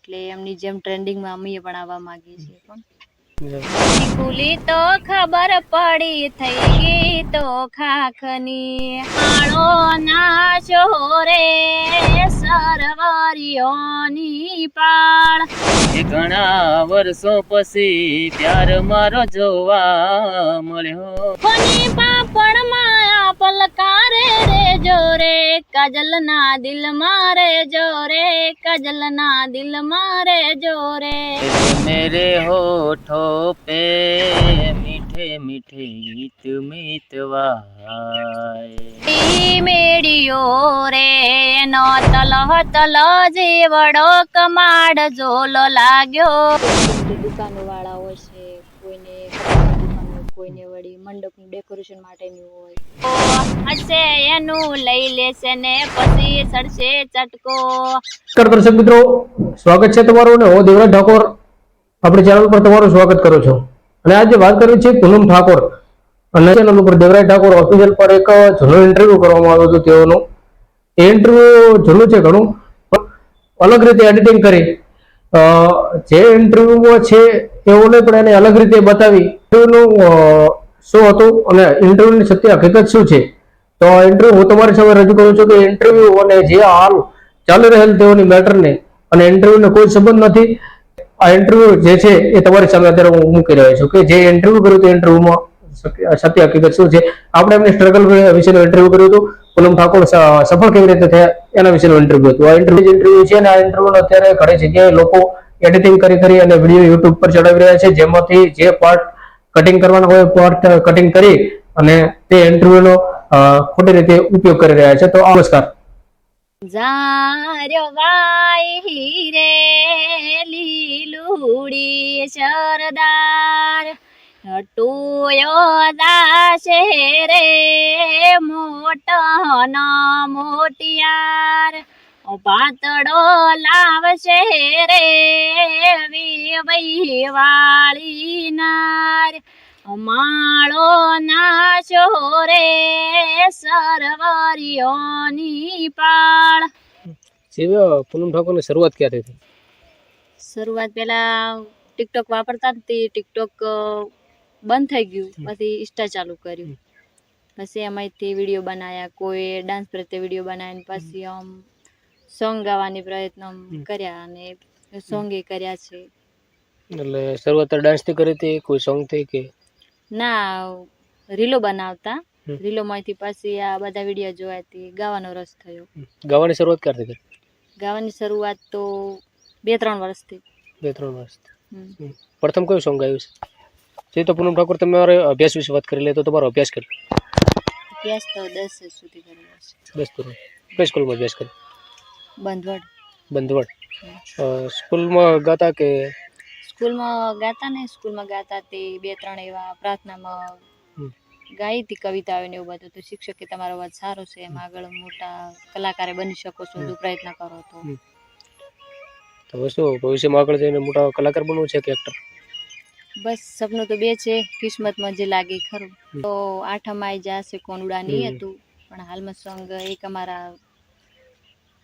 એટલે એમની જેમ ટ્રેન્ડિંગમાં અમે પણ આવવા માંગીએ છીએ પણ જા. ખુલી તો ખબર પડી થઈ ગઈ તો ખાખની માળો ના શોરે સરવરિયોની પાળ એ ઘણા વર્ષો પછી પ્યાર મારો જોવા મળ્યો. કોની પાપડ માં પલકારે રે જોરે કાજલ ના દિલ મારે જોરે કાજલ ના દિલ મારે જોરે मेरे होठों पे मीठे मीठे गीत मितवाए. મેડિયો રે નો તલ જીવડો કમાડ ઝોલો લાગ્યો દુકાનો વાળા હોય છે કોઈને કોઈને વળી મંડપનું ડેકોરેશન માટેનું હોય હશે એનું લઈ લેશે ને પછી ચડશે ચટકો. નમસ્કાર દર્શક મિત્રો, સ્વાગત છે તમારું અને હું દેવરાજ ઠાકોર આપણી ચેનલ પર તમારું સ્વાગત કરું છું. અને આજે વાત કરવી છે પૂનમ ઠાકોર અને ચેનલ ઉપર દેવરાજ ઠાકોર ઓફિશિયલ પર એક જૂનું ઇન્ટરવ્યુ કરવામાં આવ્યું હતું તેઓનું. એ ઇન્ટરવ્યુ જૂનું છે ઘણું, અલગ રીતે એડિટિંગ કરી જે ઇન્ટરવ્યુમાં છે એવું નહીં પણ એને અલગ રીતે બતાવી ઇન્ટરવ્યુનું શું હતું અને ઇન્ટરવ્યુની સત્ય હકીકત શું છે. તો ઇન્ટરવ્યુ હું તમારી સામે રજૂ કરું છું કે ઇન્ટરવ્યુ અને જે હાલ ચાલી રહેલ તેઓની મેટરને અને ઇન્ટરવ્યુને કોઈ સંબંધ નથી. આ ઇન્ટરવ્યુ જે છે એ તમારી સામે અત્યારે હું મૂકી રહ્યો છું કે જે ઇન્ટરવ્યુ કર્યું હતું ઇન્ટરવ્યુમાં સત્ય હકીકત શું છે. આપણે એમની સ્ટ્રગલ વિશેનું ઇન્ટરવ્યુ કર્યું હતું. પૂનમ ઠાકોર સફળ કેવી રીતે થયા એના વિશેનું ઇન્ટરવ્યુ હતું. આ ઇન્ટરવ્યુ છે અને આ ઇન્ટરવ્યુનો અત્યારે ઘણી જગ્યાએ લોકો એડિટિંગ કરી અને વિડીયો યુટ્યુબ પર ચડાવી રહ્યા છે, જેમાંથી જે પાર્ટ કટિંગ કરવાના હોય પાર્ટ કટિંગ કરી અને તે ઇન્ટરવ્યુનો ખોટી રીતે ઉપયોગ કરી રહ્યા છે. તો નમસ્કાર. જાર્યો વાઈ રે લીલુડી સરદાર ટોયો દાશે રે મોટો નો મોટિયાર પાતળો લાવશે રે વેવઈ વાળી નાર માળો નાશો રે સરવરિયોની પાળ. પૂનમ ઠાકોરની શરૂઆત ક્યાંથી થઈ? શરૂઆત પેલા ટિકટોક વાપરતા તે ટિકટોક બંધ થઈ ગયું, પછી ઇન્સ્ટા ચાલુ કર્યું, પછી એમાંથી વિડીયો બનાવ્યા, કોઈ ડાન્સ પ્રત્યે વિડીયો બનાવીને પછી આમ સોંગ ગાવાની પ્રયત્ન કર્યા અને સોંગે કર્યા છે. એટલે શરૂઆત ડાન્સથી કરી હતી, કોઈ સોંગથી કે ના, રીલો બનાવતા, રીલો માંથી પછી આ બધા વિડીયો જોવાથી ગાવાનો રસ થયો. ગાવાની શરૂઆત ક્યારથી કરી? ગાવાની શરૂઆત તો 2-3 વર્ષથી. 2-3 વર્ષથી. પ્રથમ કયું સોંગ ગાયું છે? તો પૂનમ ઠાકોર તમારે અભ્યાસ વિશે વાત કરી લે તો તમારો અભ્યાસ કર્યો? અભ્યાસ તો 10 સુધી કરેલો છે. 10 ધોરણ. કઈ સ્કૂલમાં અભ્યાસ કર્યો? બંધવડ. સ્કૂલમાં ગાતા કે? સ્કૂલમાં ગાતા તે 2-3 એવા પ્રાર્થનામાં ગાઈ હતી કવિતાઓ ને એવું બધું. તો શિક્ષકે તમારો અવાજ સારો છે, એમ આગળ મોટા કલાકારે બની શકો છો, જો પ્રયત્ન કરો તો. હવે શું ભવિષ્યમાં આગળ જઈને મોટા કલાકાર બનવું છે કે એક્ટર? બસ સપનું તો 2 છે, કિસ્મતમાં જે લાગે ખરું. તો 8મ આવી જશે કોનુડા નહીં હતું, પણ હાલમાં સોંગ એક અમારા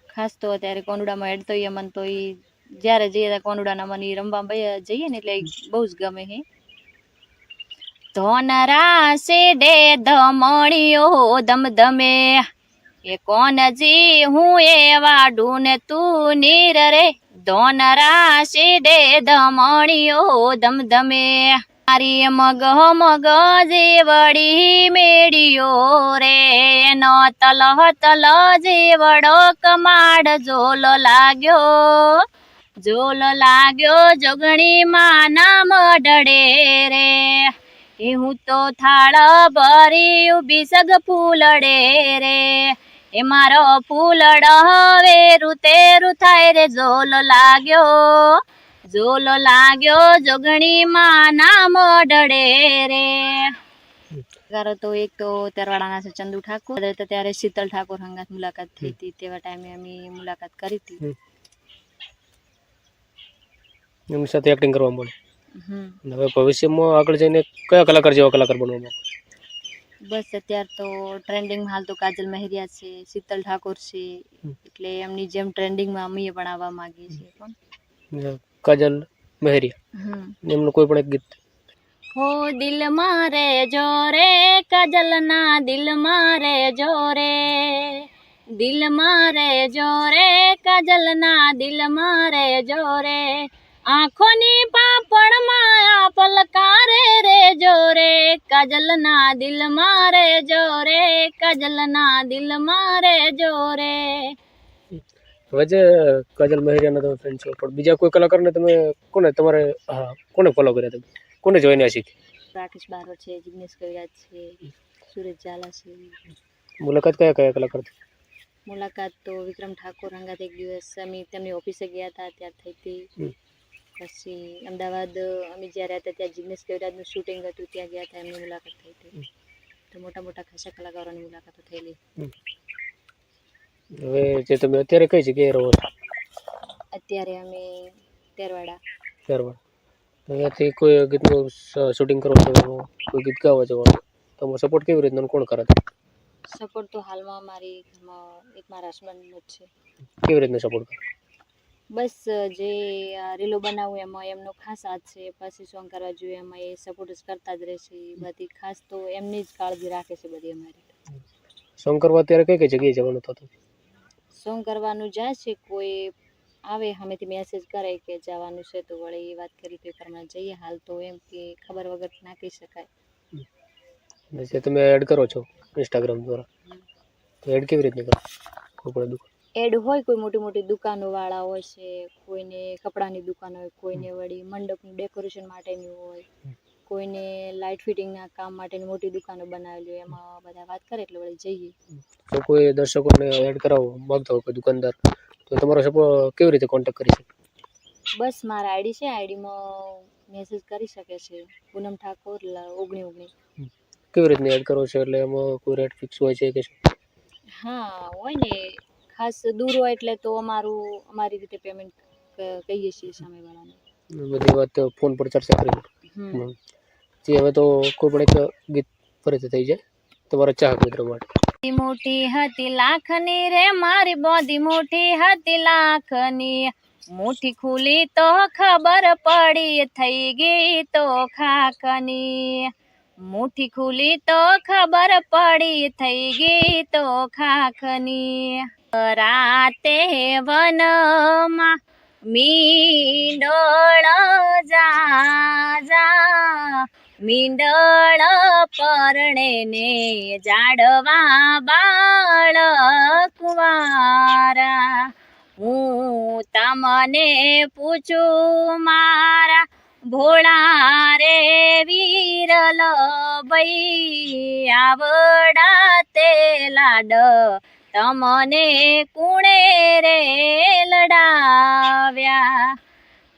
ખાસ તો અત્યારે કોનુડામાં એડ તો મન તો એ જ્યારે જઈએ કોનુડાના મને રમવા જઈએ ને એટલે બહુ જ ગમે હે. ધોન રાશે દે ધમણીઓ ધમધમે એ કોણ જી હું એવા ઢૂને તું નીર રે ધોન રાશે દે ધમણીઓ ધમધમે મારી મગ જેવડી મેડિયો રે નો તલ જેવડો કમાડ ઝોલો લાગ્યો જોગણી માં નામ ડડે રે એ હું તો થાળ ભરી ઉભી સગ ફૂલડે રે એ મારો ફૂલડ હવે રૂતેરું થાય રે ઝોલો લાગ્યો જોગણી માં નામ ડડે રે. તો એક તો તેરવાડાના છે ચંદુ ઠાકોર, ત્યારે શીતલ ઠાકોર હંગાત મુલાકાત થઈ હતી, તેવા ટાઈમે અમે મુલાકાત કરી હતી. એમની સાથે એક્ટિંગ કરવા મળે. હવે ભવિષ્યમાં આગળ જઈને કયા કલાકાર જેવા કલાકાર બનવા માંગો? બસ અત્યારે તો ટ્રેન્ડિંગમાં હાલ તો કાજલ મહેરિયા છે, શીતલ ઠાકોર છે, એટલે એમની જેમ ટ્રેન્ડિંગમાં અમે પણ આવવા માંગીએ છીએ. પણ કાજલ મહેરિયા એમનું કોઈ પણ એક ગીત. હો દિલ મારે જોરે કાજલ ના દિલ મારે જોરે, દિલ મારે જોરે કાજલ ના દિલ મારે જોરે, આંખોની પાપણમાં પલકારે રે જોરે, કાજલ ના દિલ મારે જોરે, કાજલ ના દિલ મારે જોરે. વચ્ચે કાજલ મહેરિયાના તમે ફ્રેન્ડ છો, પણ બીજા કોઈ કલાકારને તમે કોને ફોલો કર્યા તમે, કોને જોઈને શીખી? રાકેશ બારોટ છે, જિગ્નેશ કવિરાજ છે, સુરેશ ઝાલા છે. મુલાકાત કયા કયા કલાકારથી? મુલાકાત તો વિક્રમ ઠાકોર હંગાત એક દિવસ અમે તેમની ઓફિસે ગયા હતા ત્યાર થઈ હતી. પછી અમદાવાદ અમે જ્યારે હતા ત્યાં જિગ્નેશ કવિરાજનું શૂટિંગ હતું ત્યાં ગયા હતા, એમની મુલાકાત થઈ હતી. તો મોટા મોટા ખાસા કલાકારોની મુલાકાતો થયેલી. હવે જે તમે અત્યારે કઈ જગ્યાએ રહો છો? અત્યારે અમે તેરવાડા. ત્યાંથી કોઈ ગીતનું શૂટિંગ કરો છો, કોઈ ગીત ગાવા જવાનું, તમારો સપોર્ટ કેવી રીતનો કોણ કરે? સપોર્ટ તો હાલમાં મારી ઘરમાં એક મારા હસબન્ડનો જ છે. કેવી રીતનો સપોર્ટ કરે? બસ જે રીલો બનાવું એમાં એમનો ખાસ હાથ છે, પછી સોંગ કરવા જોઈએ એમાં એ સપોર્ટ જ કરતા જ રહેશે. બધી ખાસ તો એમની જ કાળજી રાખે છે બધી અમારી. સોંગ કરવા અત્યારે કઈ કઈ જગ્યાએ જવાનું થતું? સોંગ કરવાનું જાય છે, કોઈ આવે સામેથી મેસેજ કરે કે જવાનું છે તો વળી એ વાત કરી પેપરમાં જઈએ. હાલ તો એમ કે ખબર વગર ના કહી શકાય. જે તમે એડ કરો છો ઇન્સ્ટાગ્રામ દ્વારા, તો એડ કેવી રીતની કરો? કોઈ પણ દુકાન એડ હોય, કોઈ મોટી મોટી દુકાનો વાળા હોય છે, કોઈને કપડાની દુકાન હોય, કોઈને વળી મંડપનું ડેકોરેશન માટેની હોય, કોઈને લાઇટ ફિટિંગના કામ માટેની મોટી દુકાનો બનાવેલી હોય, એમાં બધા વાત કરે એટલે વળી જઈએ. જો કોઈ દર્શકોને એડ કરાવવા માંગતા હોય કોઈ દુકાનદાર, તો તમારો કેવી રીતે કોન્ટેક્ટ કરી શકે? બસ મારા આઈડી છે, આઈડીમાં મેસેજ કરી શકે છે, પૂનમ ઠાકોર 1919. કેવી રીતની એડ કરો છો, એટલે એમાં કોઈ રેટ ફિક્સ હોય છે કે શું? હા હોય ને, ખાસ દૂર હોય એટલે તો અમારી રીતે પેમેન્ટ કહીએ છીએ સામેવાળાને. બધી વાત ફોન પર ચર્ચા કરી. જે હવે તો કોઈ પણ એક ગીત ફરીથી થઈ જાય તમારા ચાહક મિત્રો માટે. મોટી હતી લાખની રે મારી બોધી મોટી હતી લાખની, મુઠ્ઠી ખુલી તો ખબર પડી થઈ ગઈ તો ખાખની, મુઠ્ઠી ખુલી તો ખબર પડી થઈ ગઈ તો ખાખની. રાતે વનમાં મીંડળ જા મીંડળ પરણે ને જાડવા બાળ કુંવારા, હું તમને પૂછું મારા ભોળા રે વિરલ ભાઈ, આવડા તે લાડ તમને કુણે રે લડાવ્યા,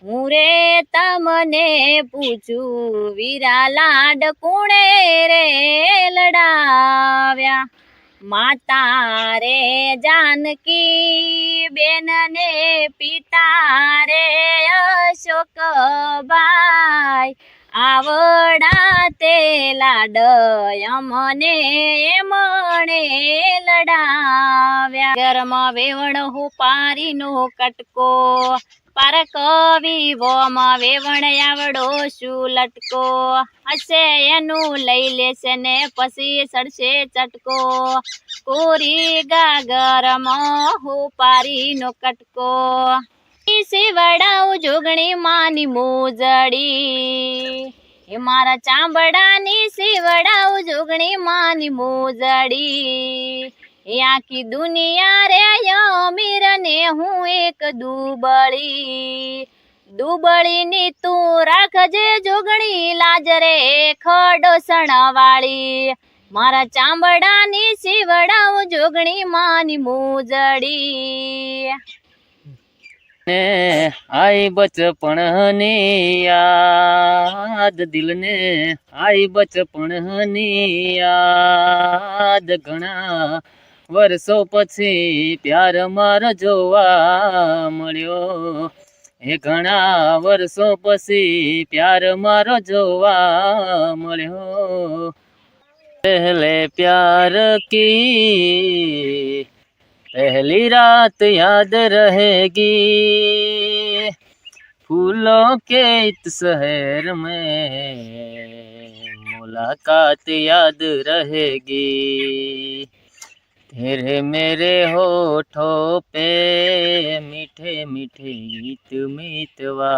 હું રે તમને પૂછું વીરા લાડ કુણે રે લડાવ્યા. માતા રે જાનકી બેન ને પિતા રે અશોકભાઈ, આવડા તે લાડ અમને એમણે લડાવ્યા. ઘરમાં વેવણ હુપારીનો કટકો, પાર કવિ વોમાં વેવણ આવડો શું લટકો, હશે એનું લઈ લેશે ને પછી સડશે ચટકો, કોરી ગાગરમાં હુપારીનો કટકો. શિવડાવું જોગણી માની મોજડી, એ મારા ચાંબડાની શિવડાવું જોગણી માની મોજડી, એ આખી દુનિયા રે અમીર ને હું એક દુબળીની તું રાખજે જોગણી લાજ રે ખડોસણ વાળી, મારા ચાંબડાની શિવડાવું જોગણી માની મોજડી. ને આઈ બચપણની યાદ, દિલને આઈ બચપણની યાદ, ઘણા વર્ષો પછી પ્યાર મારો જોવા મળ્યો, એ ઘણા વર્ષો પછી પ્યાર મારો જોવા મળ્યો. પહેલે પ્યાર કી पहली रात याद रहेगी, फूलों के इस शहर में मुलाकात याद रहेगी, तेरे मेरे होठों पे मीठे मीठे गीत मितवा